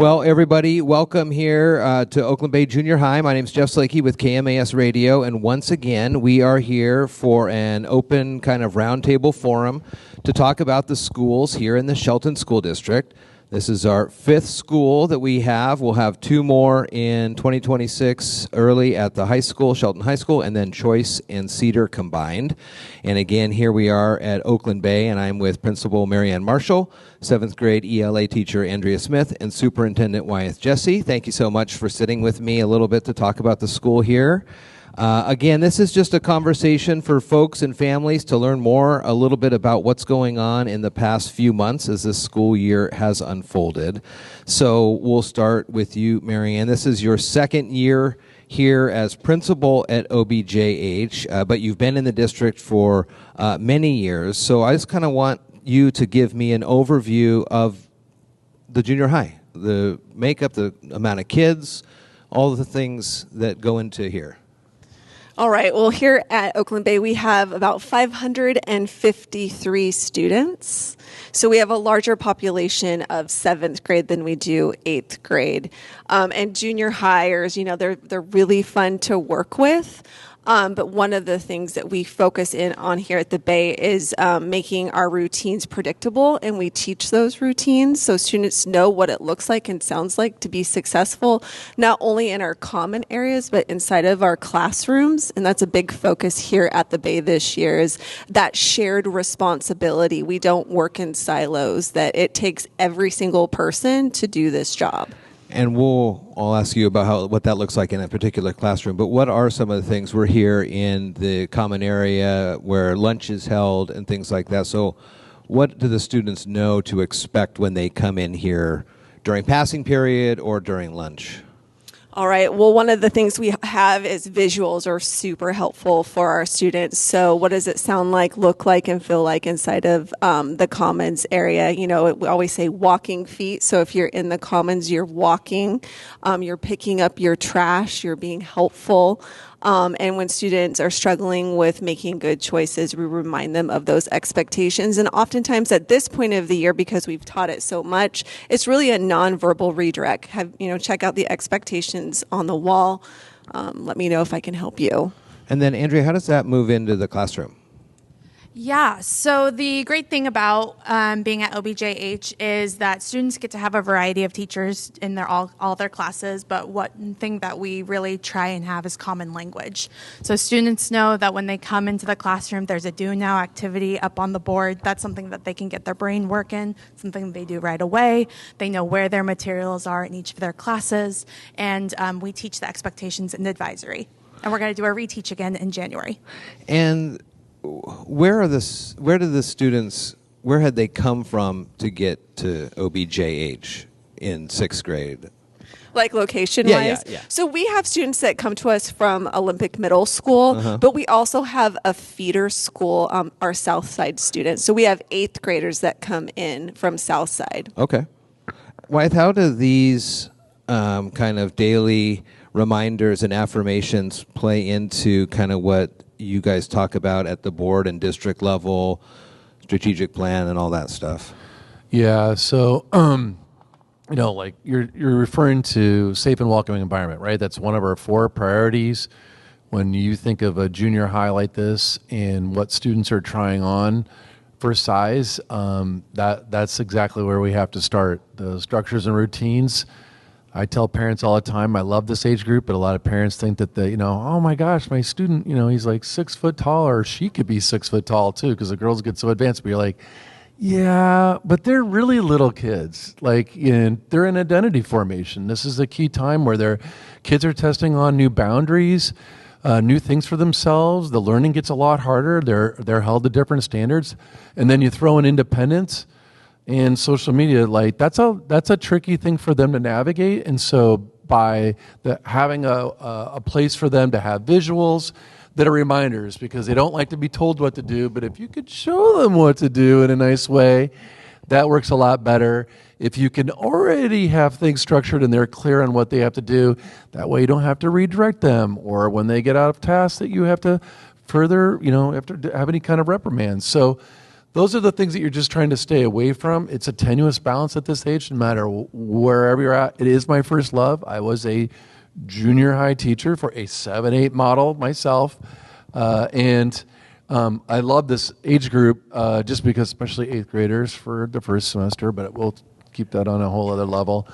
Well, everybody, welcome here to Oakland Bay Junior High. My name is Jeff Slakey with KMAS Radio, and once again, we are here for an open kind of roundtable forum to talk about the schools here in the Shelton School District. This is our fifth school that we have. We'll have two more in 2026 early at the high school, Shelton High School, and then Choice and Cedar combined. And again, here we are at Oakland Bay, and I'm with Principal Marianne Marshall, 7th grade ELA teacher Andrea Smith, and Superintendent Wyeth Jessee. Thank you so much for sitting with me a little bit to talk about the school here. Again, this is just a conversation for folks and families to learn more a little bit about what's going on in the past few months as this school year has unfolded. So we'll start with you, Marianne. This is your second year here as principal at OBJH, but you've been in the district for many years. So I just kind of want you to give me an overview of the junior high, the makeup, the amount of kids, all of the things that go into here. All right. Well, here at Oakland Bay, we have about 553 students. So we have a larger population of 7th grade than we do 8th grade. And junior hires, they're really fun to work with. But one of the things that we focus in on here at the Bay is making our routines predictable, and we teach those routines so students know what it looks like and sounds like to be successful, not only in our common areas, but inside of our classrooms. And that's a big focus here at the Bay this year, is that shared responsibility. We don't work in silos, that it takes every single person to do this job. And I'll ask you about what that looks like in a particular classroom, but what are some of the things? We're here in the common area where lunch is held and things like that. So what do the students know to expect when they come in here during passing period or during lunch? All right. Well, one of the things we have is visuals are super helpful for our students. So what does it sound like, look like, and feel like inside of the commons area? We always say walking feet. So if you're in the commons, you're walking, you're picking up your trash, you're being helpful. And when students are struggling with making good choices, we remind them of those expectations. And oftentimes at this point of the year, because we've taught it so much, it's really a nonverbal redirect. Check out the expectations on the wall. Let me know if I can help you. And then, Andrea, how does that move into the classroom? Yeah, so the great thing about being at OBJH is that students get to have a variety of teachers in all their classes, but one thing that we really try and have is common language. So students know that when they come into the classroom, there's a do now activity up on the board. That's something that they can get their brain working, something they do right away. They know where their materials are in each of their classes, and we teach the expectations in advisory. And we're going to do a reteach again in January. And where had they come from to get to OBJH in 6th grade? Like location-wise? Yeah. So we have students that come to us from Olympic Middle School, but we also have a feeder school, our Southside students. So we have 8th graders that come in from Southside. Okay. Wyeth, how do these kind of daily reminders and affirmations play into kind of what you guys talk about at the board and district level, strategic plan and all that stuff? Yeah, so like you're referring to safe and welcoming environment, right? That's one of our 4 priorities when you think of a junior high like this and what students are trying on for size. That's exactly where we have to start. The structures and routines. I tell parents all the time, I love this age group, but a lot of parents think that oh my gosh, my student, he's like 6 foot tall, or she could be 6 foot tall too, because the girls get so advanced. But you're like, yeah, but they're really little kids. Like, they're in identity formation. This is a key time where their kids are testing on new boundaries, new things for themselves. The learning gets a lot harder. They're held to different standards, and then you throw in independence. And social media, like that's a tricky thing for them to navigate. And so by having a place for them to have visuals that are reminders, because they don't like to be told what to do, but if you could show them what to do in a nice way, that works a lot better. If you can already have things structured and they're clear on what they have to do, that way you don't have to redirect them, or when they get out of task that you have to further, have to have any kind of reprimand. So those are the things that you're just trying to stay away from. It's a tenuous balance at this age, no matter wherever you're at. It is my first love. I was a junior high teacher for a 7-8 model myself, and I love this age group just because, especially 8th graders for the first semester, but we'll keep that on a whole other level.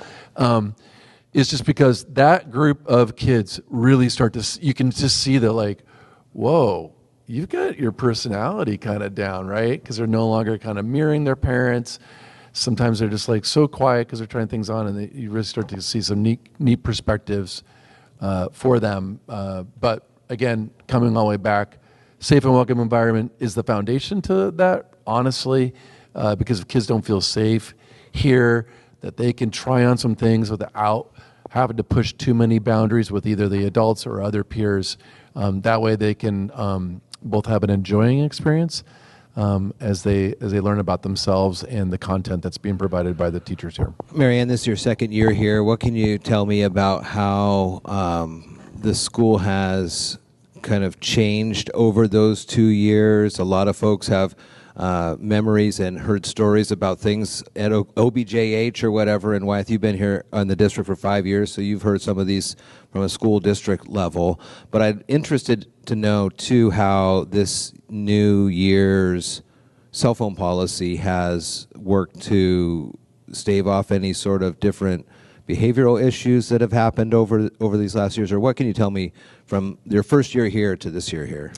It's just because that group of kids really start to, you can just see that, like, whoa, you've got your personality kind of down, right? Because they're no longer kind of mirroring their parents. Sometimes they're just like so quiet because they're trying things on, and you really start to see some neat perspectives for them. But again, coming all the way back, safe and welcome environment is the foundation to that, honestly, because if kids don't feel safe here, that they can try on some things without having to push too many boundaries with either the adults or other peers. That way they can both have an enjoying experience as they learn about themselves and the content that's being provided by the teachers here. Marianne, this is your second year here. What can you tell me about how the school has kind of changed over those 2 years? A lot of folks have memories and heard stories about things at OBJH or whatever in Wyeth. You've been here on the district for 5 years, so you've heard some of these from a school district level. But I'm interested to know, too, how this new year's cell phone policy has worked to stave off any sort of different behavioral issues that have happened over these last years. Or what can you tell me from your first year here to this year here?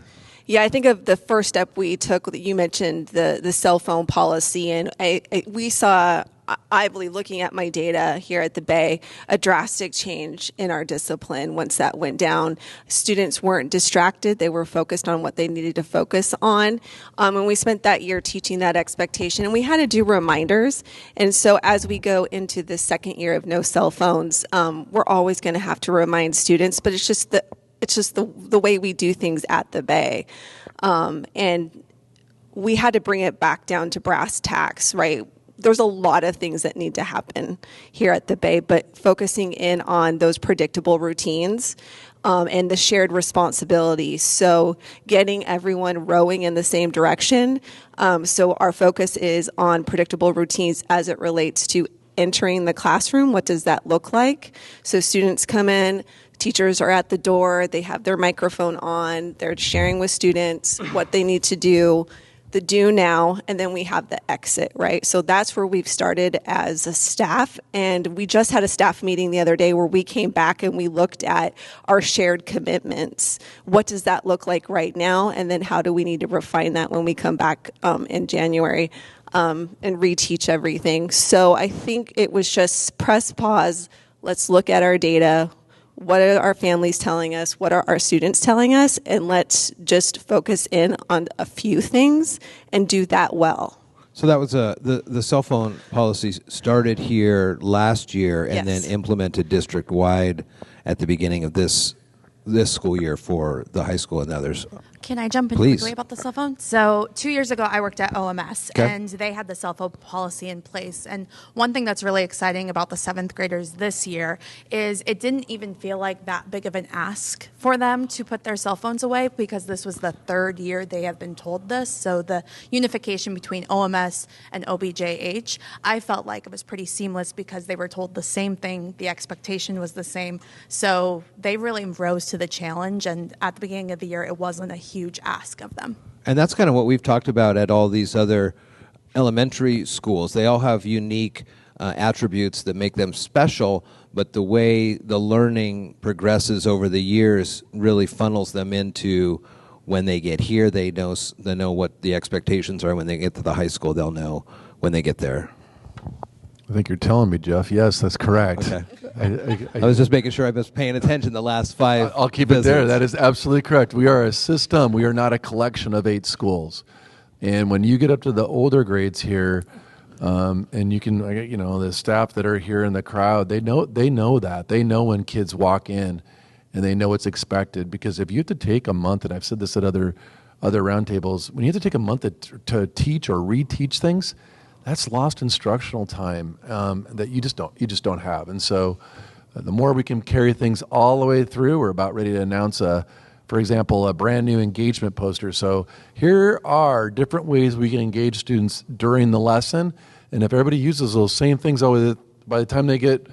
Yeah, I think of the first step we took, you mentioned the cell phone policy, and we saw, I believe, looking at my data here at the Bay, a drastic change in our discipline once that went down. Students weren't distracted. They were focused on what they needed to focus on. And we spent that year teaching that expectation, and we had to do reminders. And so as we go into the second year of no cell phones, we're always going to have to remind students, but it's just the way we do things at the Bay. And we had to bring it back down to brass tacks, right? There's a lot of things that need to happen here at the Bay, but focusing in on those predictable routines and the shared responsibility. So getting everyone rowing in the same direction. So our focus is on predictable routines as it relates to entering the classroom. What does that look like? So students come in, teachers are at the door, they have their microphone on, they're sharing with students what they need to do, the do now, and then we have the exit, right? So that's where we've started as a staff, and we just had a staff meeting the other day where we came back and we looked at our shared commitments. What does that look like right now, and then how do we need to refine that when we come back in January and reteach everything? So I think it was just press pause, let's look at our data. What are our families telling us? What are our students telling us? And let's just focus in on a few things and do that well. So that was the cell phone policy started here last year and Yes. then implemented district-wide at the beginning of this school year for the high school and others. Can I jump in Please. quickly about the cell phone? So 2 years ago, I worked at OMS, Okay. and they had the cell phone policy in place. And one thing that's really exciting about the 7th graders this year is it didn't even feel like that big of an ask for them to put their cell phones away, because this was the 3rd year they have been told this. So the unification between OMS and OBJH, I felt like it was pretty seamless because they were told the same thing. The expectation was the same. So they really rose to the challenge. And at the beginning of the year, it wasn't a huge ask of them. And that's kind of what we've talked about at all these other elementary schools. They all have unique attributes that make them special, but the way the learning progresses over the years really funnels them into when they get here, they know what the expectations are. When they get to the high school, they'll know when they get there. I think you're telling me, Jeff. Yes, that's correct. Okay. I was just making sure I was paying attention the last 5 I'll keep it there. That is absolutely correct. We are a system. We are not a collection of 8 schools. And when you get up to the older grades here, and you can, the staff that are here in the crowd, they know that. They know when kids walk in, and they know what's expected. Because if you have to take a month, and I've said this at other roundtables, when you have to take a month to teach or reteach things, that's lost instructional time that you just don't have. And so the more we can carry things all the way through, we're about ready to announce for example, a brand new engagement poster. So here are different ways we can engage students during the lesson. And if everybody uses those same things, by the time they get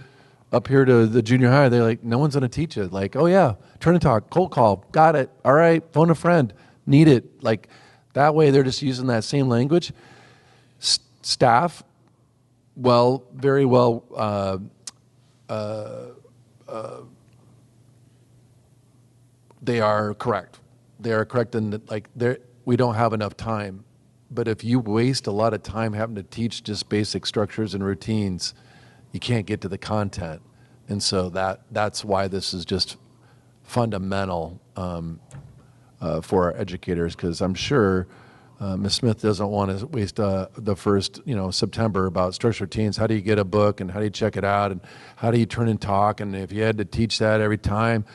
up here to the junior high, they're like, no one's going to teach it. Like, oh yeah, turn and talk, cold call, got it. All right, phone a friend, need it. Like that way they're just using that same language. Staff, very well, they are correct. They are correct in that, like, we don't have enough time. But if you waste a lot of time having to teach just basic structures and routines, you can't get to the content. And so that's why this is just fundamental for our educators, because I'm sure Ms. Smith doesn't want to waste the first September about structured routines. How do you get a book, and how do you check it out, and how do you turn and talk, and if you had to teach that every time,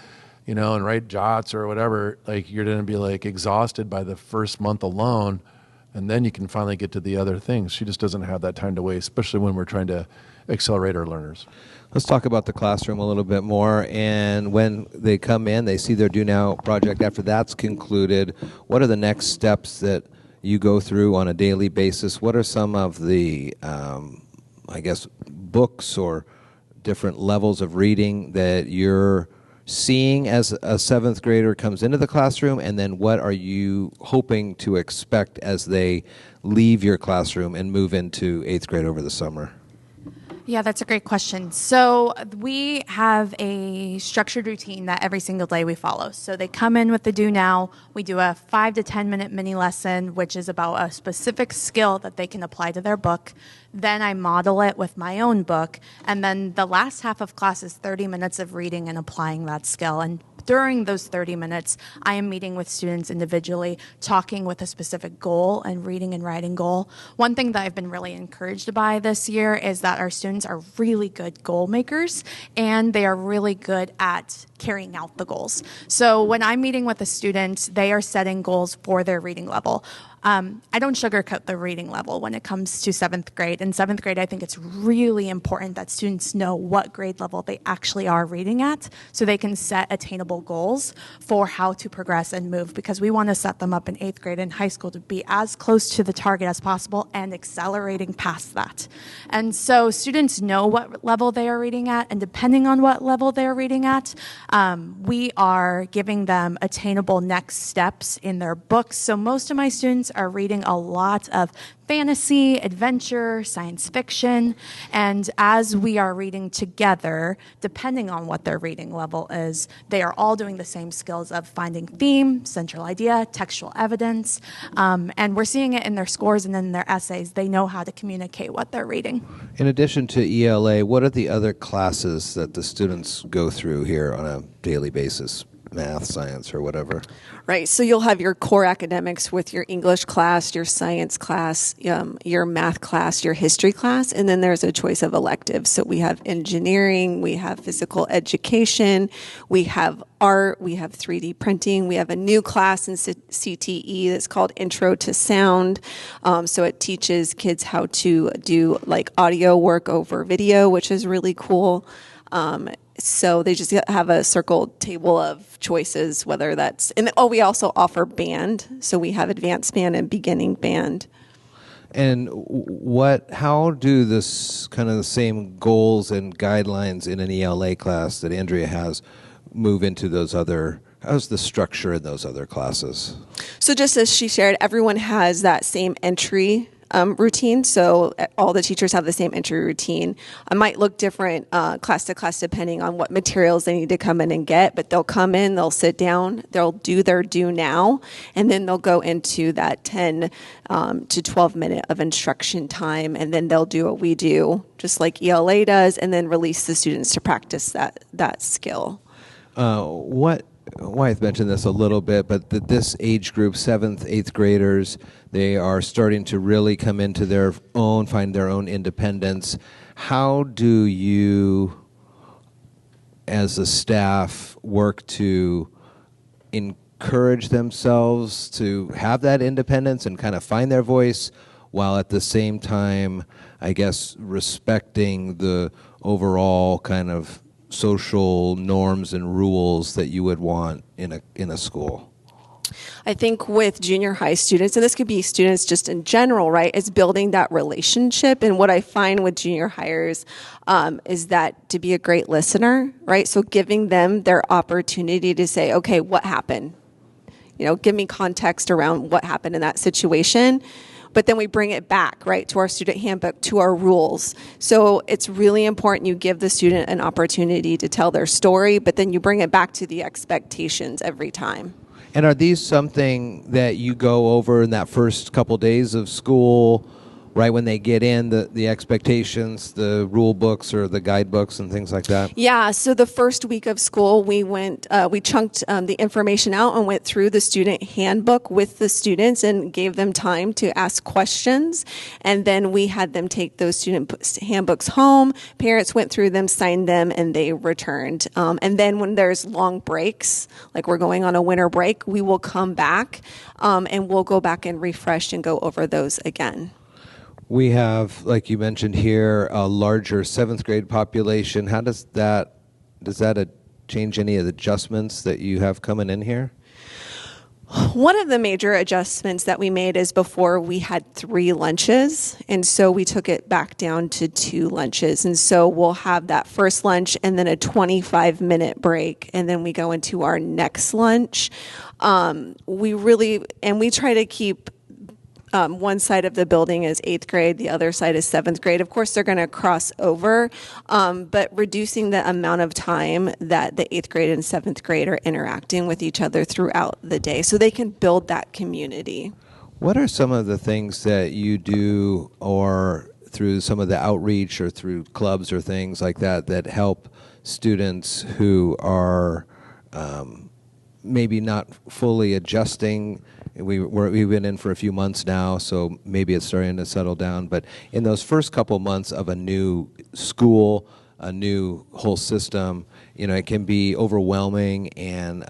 and write jots or whatever, like you're going to be like exhausted by the first month alone, and then you can finally get to the other things. She just doesn't have that time to waste, especially when we're trying to accelerate our learners. Let's talk about the classroom a little bit more. And when they come in, they see their Do Now project. After that's concluded, what are the next steps that you go through on a daily basis? What are some of the, books or different levels of reading that you're seeing as a seventh grader comes into the classroom? And then what are you hoping to expect as they leave your classroom and move into eighth grade over the summer? Yeah, that's a great question. So we have a structured routine that every single day we follow. So they come in with the Do Now. We do a 5 to 10 minute mini lesson, which is about a specific skill that they can apply to their book. Then I model it with my own book. And then the last half of class is 30 minutes of reading and applying that skill. And during those 30 minutes, I am meeting with students individually, talking with a specific goal and reading and writing goal. One thing that I've been really encouraged by this year is that our students are really good goal makers, and they are really good at carrying out the goals. So when I'm meeting with a student, they are setting goals for their reading level. I don't sugarcoat the reading level when it comes to seventh grade. In seventh grade, I think it's really important that students know what grade level they actually are reading at, so they can set attainable goals for how to progress and move, because we want to set them up in eighth grade and high school to be as close to the target as possible and accelerating past that. And so students know what level they are reading at, and depending on what level they're reading at, we are giving them attainable next steps in their books. So most of my students are reading a lot of fantasy, adventure, science fiction, and as we are reading together, depending on what their reading level is, they are all doing the same skills of finding theme, central idea, textual evidence, and we're seeing it in their scores and in their essays. They know how to communicate what they're reading. In addition to ELA, what are the other classes that the students go through here on a daily basis? Math, science, or whatever? Right. So you'll have your core academics with your English class, your science class, your math class, your history class, and then there's a choice of electives. So we have engineering, we have physical education, we have art, we have 3D printing, we have a new class in CTE that's called Intro to Sound. So it teaches kids how to do like audio work over video, which is really cool. So they just have a circled table of choices, whether that's, and we also offer band. So we have advanced band and beginning band. And how do this kind of the same goals and guidelines in an ELA class that Andrea has move into those other, how's the structure in those other classes? So just as she shared, everyone has that same entry routine. So all the teachers have the same entry routine. It might look different class to class depending on what materials they need to come in and get, but they'll come in, they'll sit down, they'll do their Do Now, and then they'll go into that 10 to 12 minute of instruction time, and then they'll do what we do, just like ELA does, and then release the students to practice that skill. Wyeth mentioned this a little bit, but this age group, 7th, 8th graders, they are starting to really come into their own, find their own independence. How do you, as a staff, work to encourage themselves to have that independence and kind of find their voice, while at the same time, I guess, respecting the overall kind of social norms and rules that you would want in a school? I think with junior high students, and this could be students just in general, right, is building that relationship. And what I find with junior hires is that to be a great listener, right? So giving them their opportunity to say, okay, what happened? Give me context around what happened in that situation. But then we bring it back, right, to our student handbook, to our rules. So it's really important you give the student an opportunity to tell their story, but then you bring it back to the expectations every time. And are these something that you go over in that first couple days of school, right when they get in, the expectations, the rule books or the guidebooks and things like that? Yeah, so the first week of school, we chunked the information out and went through the student handbook with the students and gave them time to ask questions. And then we had them take those student handbooks home. Parents went through them, signed them, and they returned. And then when there's long breaks, like we're going on a winter break, we will come back and we'll go back and refresh and go over those again. We have, like you mentioned here, a larger seventh grade population. How does that change any of the adjustments that you have coming in here? One of the major adjustments that we made is before we had 3 lunches, and so we took it back down to 2 lunches. And so we'll have that first lunch and then a 25-minute break, and then we go into our next lunch. We try to keep one side of the building is 8th grade, the other side is 7th grade. Of course, they're going to cross over, but reducing the amount of time that the 8th grade and 7th grade are interacting with each other throughout the day so they can build that community. What are some of the things that you do or through some of the outreach or through clubs or things like that that help students who are maybe not fully adjusting? We've been in for a few months now, so maybe it's starting to settle down. But in those first couple months of a new school, a new whole system, it can be overwhelming and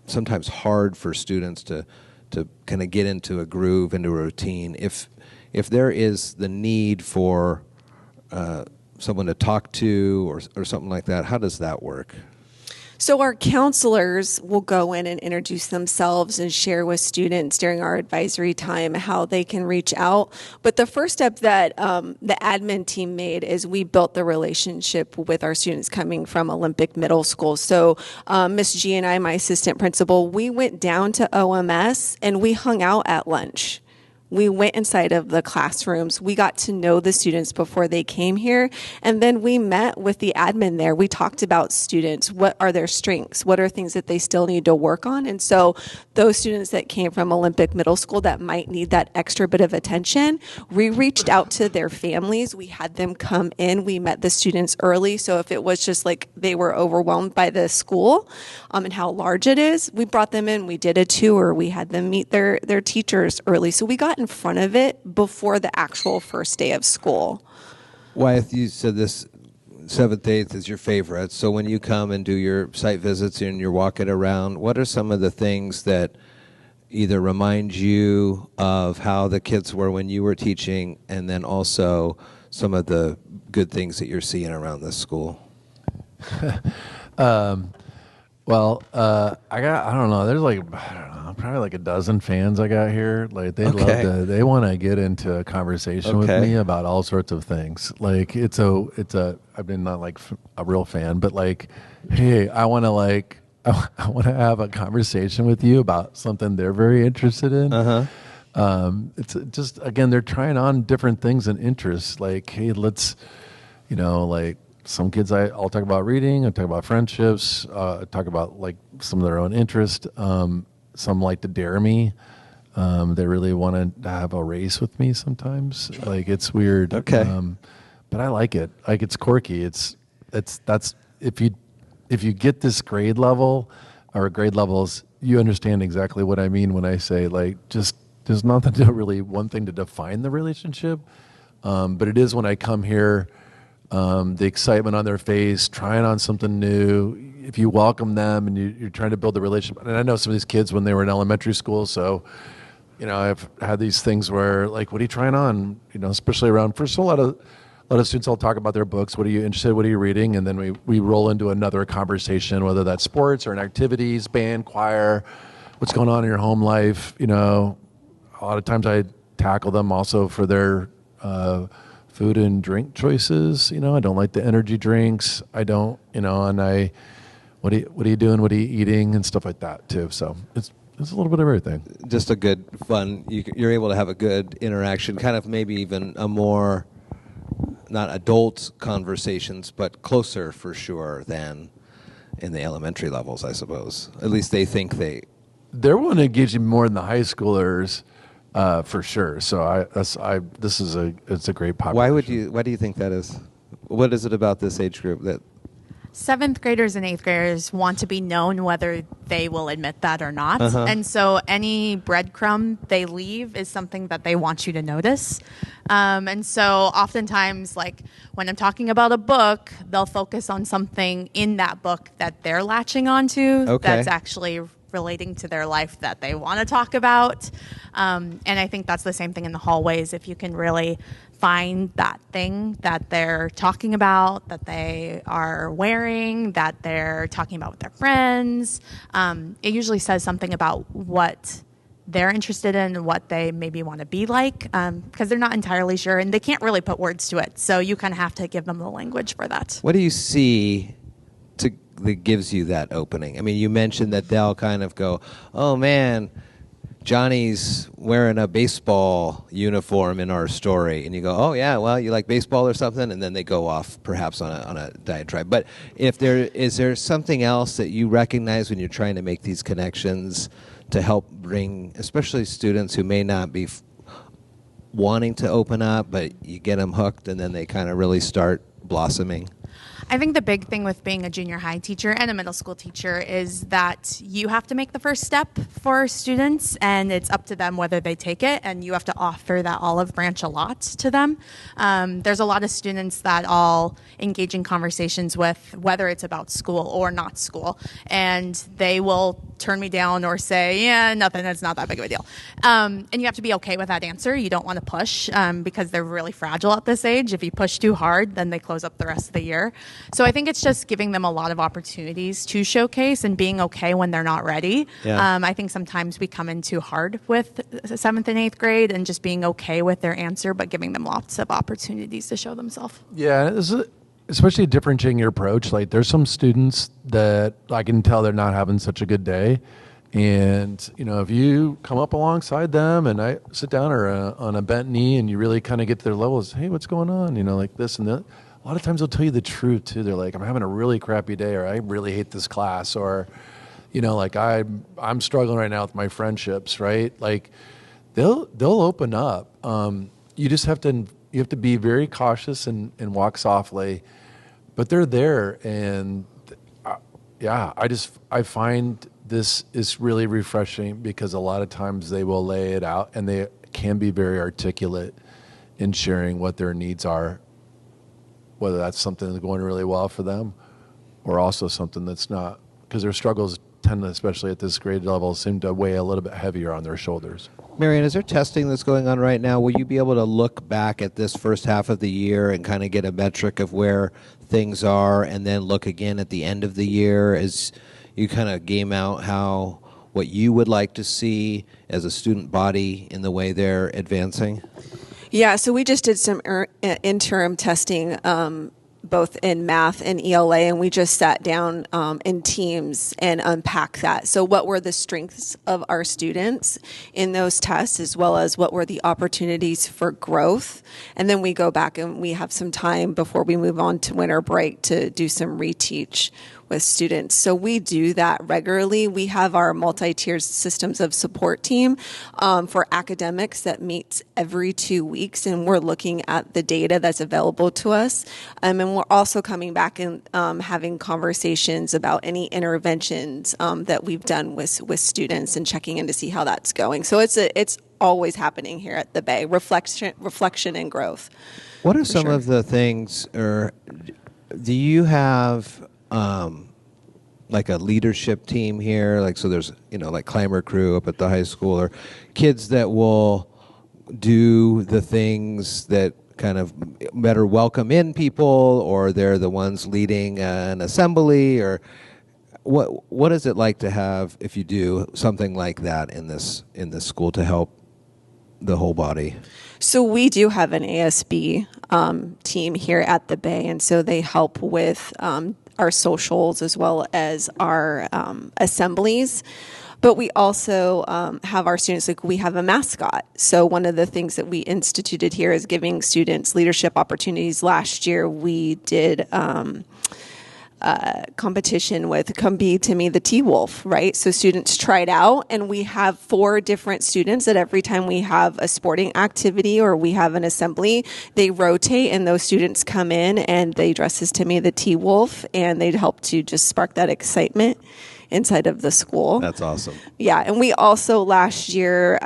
sometimes hard for students to kind of get into a groove, into a routine. If there is the need for someone to talk to or something like that, how does that work? So our counselors will go in and introduce themselves and share with students during our advisory time how they can reach out. But the first step that the admin team made is we built the relationship with our students coming from Olympic Middle School. So Miss G and I, my assistant principal, we went down to OMS and we hung out at lunch. We went inside of the classrooms. We got to know the students before they came here. And then we met with the admin there. We talked about students. What are their strengths? What are things that they still need to work on? And so those students that came from Olympic Middle School that might need that extra bit of attention, we reached out to their families. We had them come in. We met the students early. So if it was just like they were overwhelmed by the school and how large it is, we brought them in. We did a tour. We had them meet their teachers early. So we got in front of it before the actual first day of school. Wyeth, you said this 7th, 8th is your favorite. So when you come and do your site visits and you're walking around, what are some of the things that either remind you of how the kids were when you were teaching, and then also some of the good things that you're seeing around this school? I don't know. There's probably like a dozen fans I got here. Like they they want to get into a conversation with me about all sorts of things. Like I've been not like a real fan, but like, hey, I want to have a conversation with you about something they're very interested in. It's just, again, they're trying on different things and interests. Like, hey, let's, some kids I'll talk about reading, I'll talk about friendships, talk about like some of their own interest. Some like to dare me. They really want to have a race with me sometimes. Like, it's weird. Okay. But I like it. Like, it's quirky. That's if you get this grade level or grade levels, you understand exactly what I mean when I say, like, just there's nothing to really one thing to define the relationship. But it is when I come here, the excitement on their face, trying on something new. If you welcome them and you're trying to build a relationship, and I know some of these kids when they were in elementary school, so I've had these things where, like, what are you trying on? Especially around, first, a lot a lot of students will talk about their books. What are you interested in? What are you reading? And then we roll into another conversation, whether that's sports or in activities, band, choir, what's going on in your home life. You know, a lot of times I tackle them also for their food and drink choices. You know, I don't like the energy drinks. I don't, you know, and what are you doing? What are you eating? And stuff like that too. So it's a little bit of everything. Just a good, fun, you're able to have a good interaction, kind of maybe even a more, not adult conversations, but closer for sure than in the elementary levels, I suppose. At least they think they're willing to engage you more than the high schoolers, for sure. So it's a great population. Why do you think that is? What is it about this age group that? 7th graders and 8th graders want to be known whether they will admit that or not. And so any breadcrumb they leave is something that they want you to notice. And so oftentimes, like when I'm talking about a book, they'll focus on something in that book that they're latching onto that's actually relating to their life that they want to talk about. And I think that's the same thing in the hallways. If you can really find that thing that they're talking about, that they are wearing, that they're talking about with their friends, it usually says something about what they're interested in and what they maybe want to be like, because they're not entirely sure and they can't really put words to it. So you kind of have to give them the language for that. What do you see that gives you that opening? I mean, you mentioned that they'll kind of go, oh man, Johnny's wearing a baseball uniform in our story, and you go, oh yeah, well, you like baseball or something, and then they go off perhaps on a diatribe. But is there something else that you recognize when you're trying to make these connections to help bring, especially students who may not be wanting to open up, but you get them hooked, and then they kind of really start blossoming? I think the big thing with being a junior high teacher and a middle school teacher is that you have to make the first step for students, and it's up to them whether they take it, and you have to offer that olive branch a lot to them. There's a lot of students that I'll engage in conversations with, whether it's about school or not school, and they will turn me down or say, yeah, nothing, it's not that big of a deal. And you have to be okay with that answer. You don't want to push because they're really fragile at this age. If you push too hard, then they close up the rest of the year. So I think it's just giving them a lot of opportunities to showcase and being okay when they're not ready. Yeah. I think sometimes we come in too hard with 7th and 8th grade and just being okay with their answer, but giving them lots of opportunities to show themselves. Yeah, especially differentiating your approach. Like there's some students that I can tell they're not having such a good day. And, you know, if you come up alongside them and I sit down or on a bent knee and you really kind of get to their levels, hey, what's going on? You know, like this and that. A lot of times they'll tell you the truth too. They're like, I'm having a really crappy day, or I really hate this class, or, you know, like I'm struggling right now with my friendships, right? Like they'll open up. You just have to be very cautious and walk softly, but they're there. And I find this is really refreshing because a lot of times they will lay it out and they can be very articulate in sharing what their needs are, whether that's something that's going really well for them or also something that's not, because their struggles tend to, especially at this grade level, seem to weigh a little bit heavier on their shoulders. Marianne, is there testing that's going on right now? Will you be able to look back at this first half of the year and kind of get a metric of where things are and then look again at the end of the year as you kind of game out what you would like to see as a student body in the way they're advancing? Yeah, so we just did some interim testing, both in math and ELA, and we just sat down in teams and unpacked that. So what were the strengths of our students in those tests, as well as what were the opportunities for growth? And then we go back and we have some time before we move on to winter break to do some reteach with students. So we do that regularly. We have our multi-tiered systems of support team for academics that meets every 2 weeks, and we're looking at the data that's available to us. And we're also coming back and having conversations about any interventions that we've done with students and checking in to see how that's going. So it's always happening here at the Bay, reflection and growth. What are some of the things, or do you have like a leadership team here? Like, so there's, like climber crew up at the high school, or kids that will do the things that kind of better welcome in people, or they're the ones leading an assembly, or what is it like to have, if you do something like that in this school to help the whole body? So we do have an ASB team here at the Bay, and so they help with our socials as well as our assemblies. But we also have our students, like we have a mascot. So one of the things that we instituted here is giving students leadership opportunities. Last year we did competition with Come Be To Me the T-Wolf, right? So students tried out, and we have 4 different students that every time we have a sporting activity or we have an assembly, they rotate, and those students come in and they dress as Timmy the T-Wolf, and they help to just spark that excitement inside of the school. That's awesome. Yeah, and we also last year,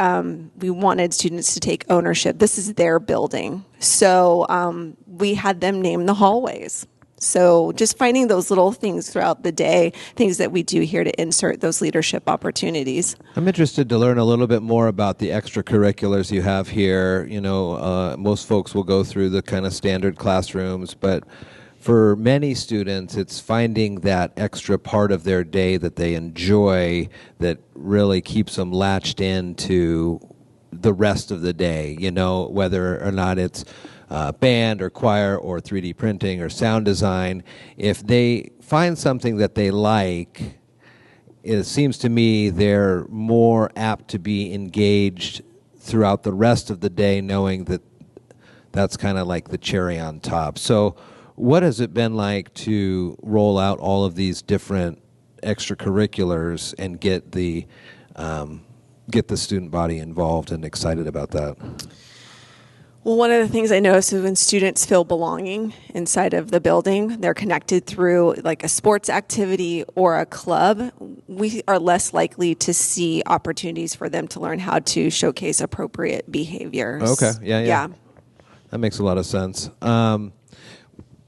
we wanted students to take ownership. This is their building. So we had them name the hallways. So just finding those little things throughout the day, things that we do here to insert those leadership opportunities. I'm interested to learn a little bit more about the extracurriculars you have here. You know, most folks will go through the kind of standard classrooms, but for many students, it's finding that extra part of their day that they enjoy that really keeps them latched into the rest of the day, you know, whether or not it's band or choir or 3D printing or sound design. If they find something that they like, it seems to me they're more apt to be engaged throughout the rest of the day, knowing that that's kind of like the cherry on top. So what has it been like to roll out all of these different extracurriculars and get the student body involved and excited about that? Well, one of the things I notice is when students feel belonging inside of the building, they're connected through like a sports activity or a club, we are less likely to see opportunities for them to learn how to showcase appropriate behaviors. Okay, yeah. That makes a lot of sense.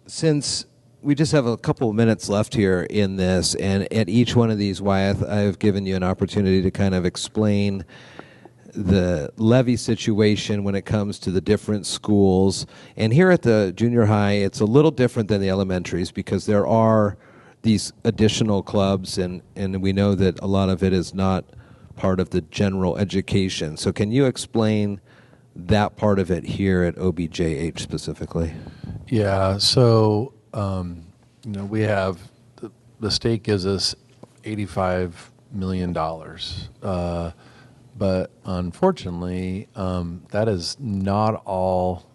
Since we just have a couple of minutes left here in this, and at each one of these, Wyeth, I've given you an opportunity to kind of explain the levy situation when it comes to the different schools. And here at the junior high, it's a little different than the elementaries because there are these additional clubs, and we know that a lot of it is not part of the general education. So can you explain that part of it here at OBJH specifically? Yeah, so we have the state gives us $85 million. But unfortunately, that is not all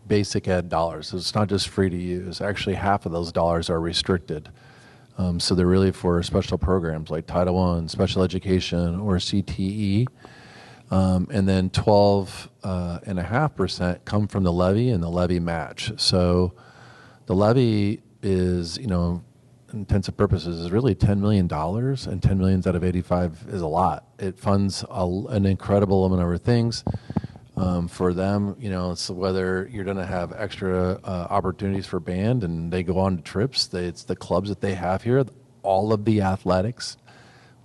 basic ed dollars. So it's not just free to use. Actually, half of those dollars are restricted. So they're really for special programs like Title I, special education, or CTE. And then 12.5% come from the levy and the levy match. So the levy is, intensive purposes is really $10 million, and 10 million out of 85 is a lot. It funds an incredible number of things for them. It's whether you're going to have extra opportunities for band, and they go on to trips. It's the clubs that they have here. All of the athletics,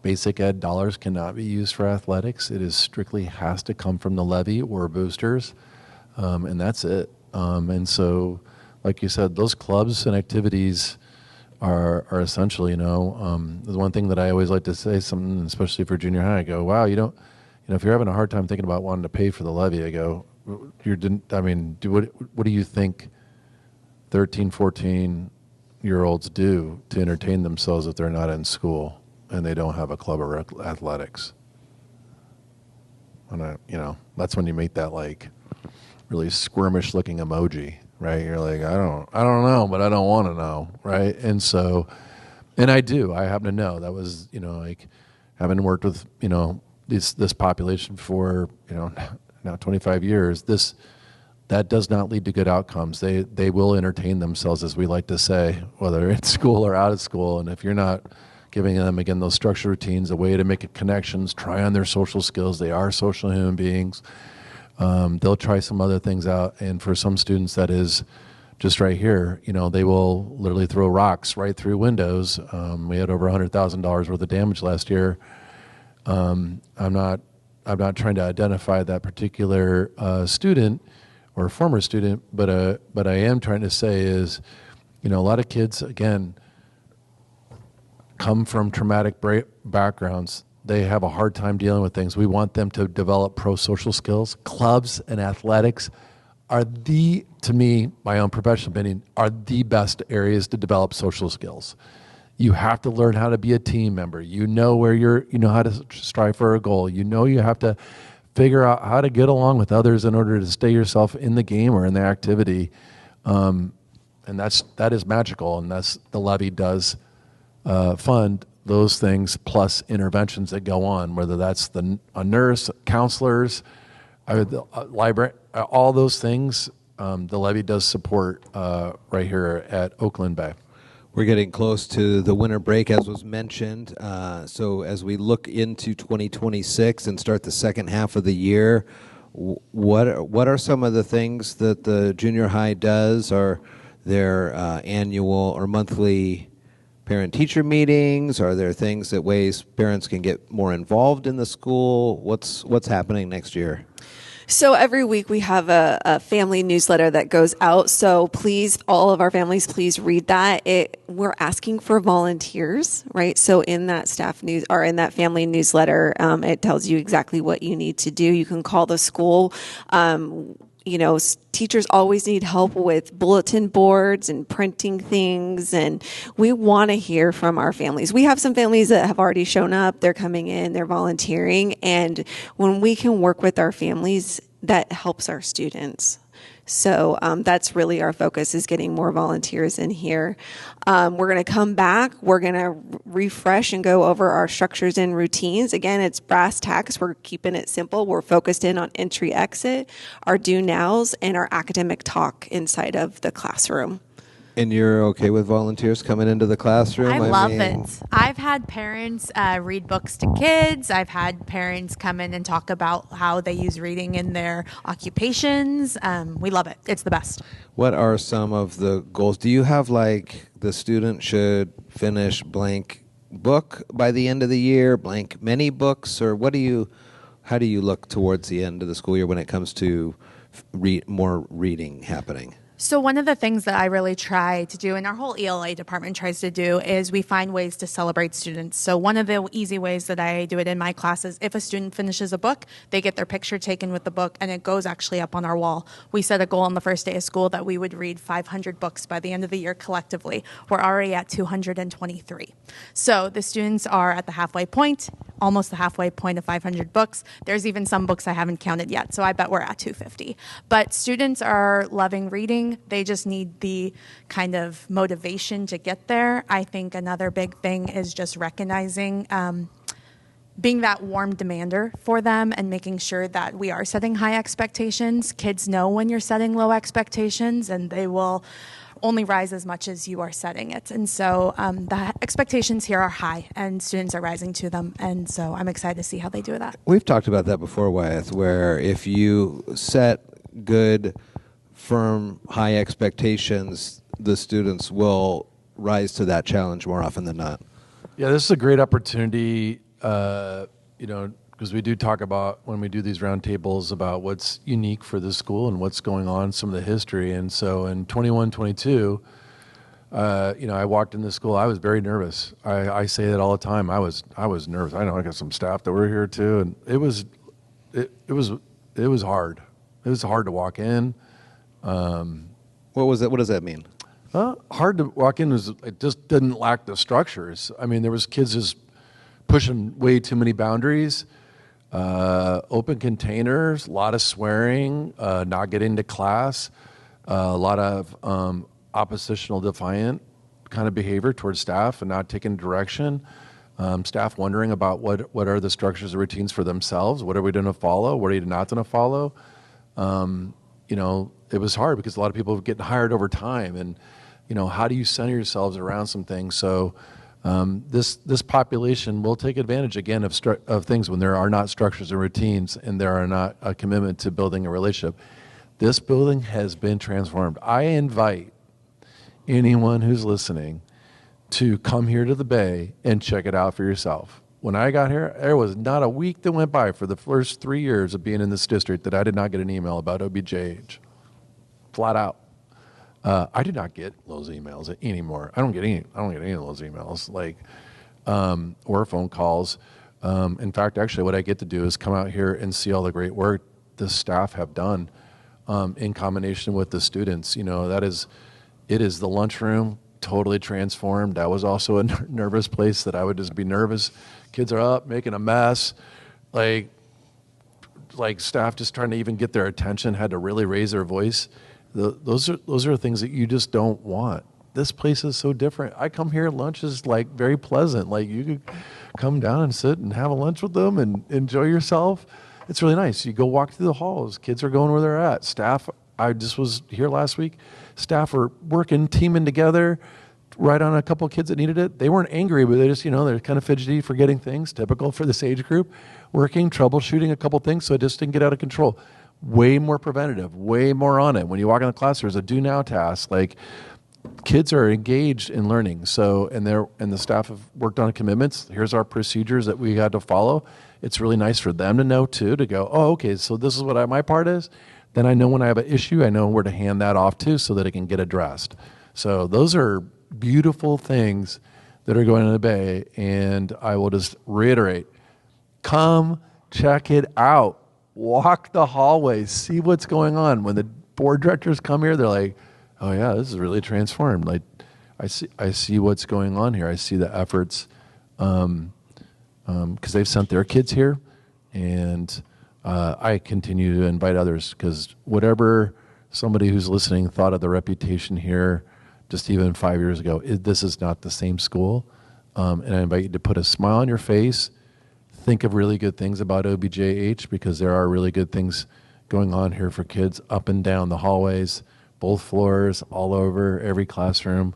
basic ed dollars cannot be used for athletics. It is strictly has to come from the levy or boosters, and that's it. And so, like you said, those clubs and activities are essentially, there's one thing that I always like to say, something, especially for junior high, I go, wow, if you're having a hard time thinking about wanting to pay for the levy, I go, what do you think 13, 14-year-olds do to entertain themselves if they're not in school and they don't have a club or athletics? And that's when you make that like really squirmish looking emoji. Right, you're like, I don't know, but I don't want to know, right? And so, and I do. I happen to know. That was, like, having worked with, this population for, now 25 years. That does not lead to good outcomes. They will entertain themselves, as we like to say, whether in school or out of school. And if you're not giving them, again, those structured routines, a way to make connections, try on their social skills. They are social human beings. They'll try some other things out, and for some students that is just right here, they will literally throw rocks right through windows. We had over $100,000 worth of damage last year. I'm not trying to identify that particular student or a former student, but I am trying to say is, a lot of kids, again, come from traumatic backgrounds. They have a hard time dealing with things. We want them to develop pro-social skills. Clubs and athletics are to me, my own professional opinion, are the best areas to develop social skills. You have to learn how to be a team member. You know how to strive for a goal. You have to figure out how to get along with others in order to stay yourself in the game or in the activity. And that is magical, and that's the levy does fund those things plus interventions that go on, whether that's a nurse, counselors, library, all those things. The levy does support right here at Oakland Bay. We're getting close to the winter break, as was mentioned. So as we look into 2026 and start the second half of the year, what are some of the things that the junior high does? Are there annual or monthly parent-teacher meetings? Are there things that ways parents can get more involved in the school? What's happening next year? So every week we have a family newsletter that goes out. So please, all of our families, please read that. We're asking for volunteers, right? So in that staff news or in that family newsletter, it tells you exactly what you need to do. You can call the school. Teachers always need help with bulletin boards and printing things, and we want to hear from our families. We have some families that have already shown up. They're coming in, they're volunteering, and when we can work with our families, that helps our students. So that's really our focus, is getting more volunteers in here. We're going to come back. We're going to refresh and go over our structures and routines. Again, it's brass tacks. We're keeping it simple. We're focused in on entry, exit, our do nows, and our academic talk inside of the classroom. And you're okay with volunteers coming into the classroom? I love it. I've had parents read books to kids. I've had parents come in and talk about how they use reading in their occupations. We love it. It's the best. What are some of the goals? Do you have the student should finish blank book by the end of the year, blank many books, or how do you look towards the end of the school year when it comes to more reading happening? So one of the things that I really try to do, and our whole ELA department tries to do, is we find ways to celebrate students. So one of the easy ways that I do it in my class is if a student finishes a book, they get their picture taken with the book, and it goes actually up on our wall. We set a goal on the first day of school that we would read 500 books by the end of the year collectively. We're already at 223. So the students are at the halfway point, almost the halfway point of 500 books. There's even some books I haven't counted yet, so I bet we're at 250. But students are loving reading. They just need the kind of motivation to get there. I think another big thing is just recognizing being that warm demander for them and making sure that we are setting high expectations. Kids know when you're setting low expectations, and they will only rise as much as you are setting it. And so the expectations here are high, and students are rising to them. And so I'm excited to see how they do that. We've talked about that before, Wyeth, where if you set good, firm, high expectations, the students will rise to that challenge more often than not. Yeah, this is a great opportunity, because we do talk about, when we do these roundtables, about what's unique for the school and what's going on, some of the history. And so in 21-22, I walked in the school. I was very nervous. I say that all the time. I was nervous. I know I got some staff that were here too, and it was hard. It was hard to walk in. What was that? What does that mean? Hard to walk in was it just didn't lack the structures. I mean, there was kids just pushing way too many boundaries, open containers, a lot of swearing, not getting to class, a lot of oppositional, defiant kind of behavior towards staff and not taking direction. Staff wondering about what are the structures and routines for themselves. What are we going to follow? What are you not going to follow? It was hard because a lot of people were getting hired over time, and how do you center yourselves around some things? So this population will take advantage again of things when there are not structures and routines, and there are not a commitment to building a relationship. This building has been transformed. I invite anyone who's listening to come here to the Bay and check it out for yourself. When I got here, there was not a week that went by for the first 3 years of being in this district that I did not get an email about OBJH. flat out. I do not get those emails anymore. I don't get any of those emails, or phone calls. In fact, actually, what I get to do is come out here and see all the great work the staff have done in combination with the students. It is the lunchroom totally transformed. That was also a nervous place that I would just be nervous. Kids are up making a mess, like staff just trying to even get their attention, had to really raise their voice. Those are things that you just don't want. This place is so different. I come here, lunch is very pleasant. You could come down and sit and have a lunch with them and enjoy yourself. It's really nice. You go walk through the halls. Kids are going where they're at. Staff, I just was here last week. Staff are working, teaming together, right on a couple of kids that needed it. They weren't angry, but they just, they're kind of fidgety, forgetting things, typical for this age group. Working, troubleshooting a couple things so it just didn't get out of control. Way more preventative, way more on it. When you walk in the class, there's a do now task. Kids are engaged in learning. So, and the staff have worked on commitments. Here's our procedures that we had to follow. It's really nice for them to know too, to go, oh, okay, so this is what my part is. Then I know when I have an issue, I know where to hand that off to so that it can get addressed. So those are beautiful things that are going on in the Bay. And I will just reiterate, come check it out. Walk the hallways, see what's going on. When the board directors come here, they're like, oh yeah, this is really transformed. I see what's going on here. I see the efforts because they've sent their kids here, and I continue to invite others because whatever somebody who's listening thought of the reputation here just even 5 years ago, this is not the same school. And I invite you to put a smile on your face, think of really good things about OBJH because there are really good things going on here for kids up and down the hallways, both floors, all over, every classroom,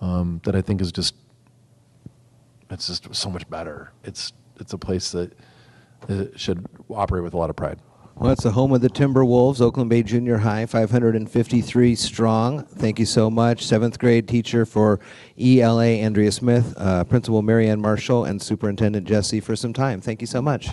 that I think is just so much better. It's a place that should operate with a lot of pride. Well, it's the home of the Timberwolves, Oakland Bay Junior High, 553 strong. Thank you so much. 7th grade teacher for ELA, Andrea Smith, Principal Marianne Marshall, and Superintendent Jessee for some time. Thank you so much.